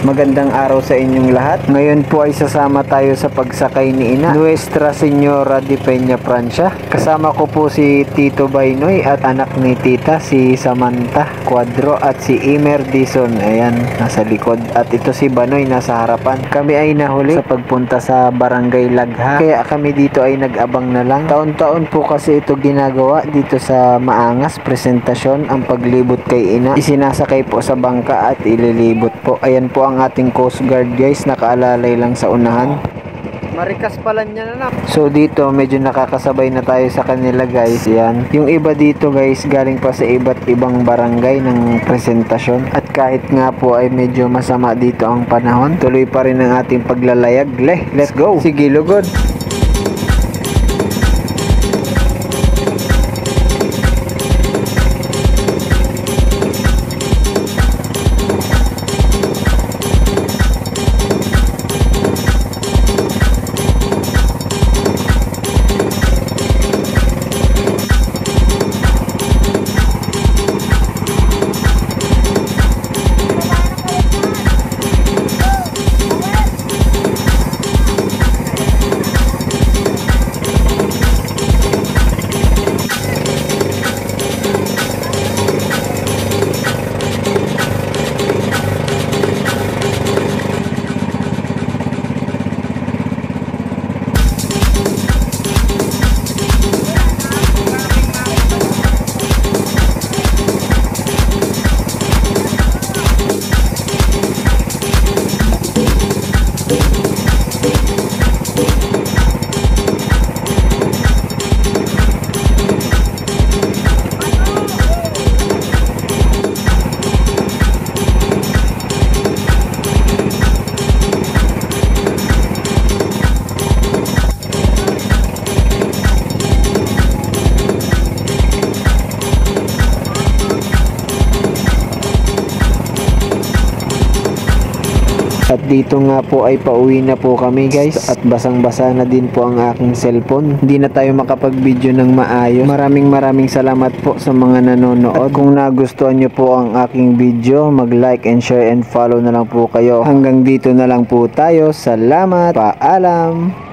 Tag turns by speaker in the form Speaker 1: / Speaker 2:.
Speaker 1: Magandang araw sa inyong lahat. Ngayon po ay sasama tayo sa pagsakay ni Ina, Nuestra Señora de Peña Francia. Kasama ko po si Tito Baynoy at anak ni Tita si Samantha Cuadro at si Imer Dizon. Ayan, nasa likod. At ito si Banoy nasa harapan. Kami ay nahuli sa pagpunta sa Barangay Lagha. Kaya kami dito ay nag-abang na lang. Taon-taon po kasi ito ginagawa dito sa Maangas presentasyon ang paglibot kay Ina. Isinasakay po sa bangka at ililibot po. Ayan po ang ating Coast Guard guys, nakaalalay lang sa unahan. Marikas pala niya na. So dito medyo nakakasabay na tayo sa kanila guys. Yan. Yung iba dito guys galing pa sa iba't ibang barangay ng presentasyon. At kahit nga po ay medyo masama dito ang panahon, tuloy pa rin ang ating paglalayag. Let's go! Sige, lugod! At dito nga po ay pauwi na po kami guys at basang-basa na din po ang aking cellphone. Hindi na tayo makapag-video ng maayos. Maraming salamat po sa mga nanonood. At kung nagustuhan nyo po ang aking video, mag-like and share and follow na lang po kayo. Hanggang dito na lang po tayo. Salamat. Paalam.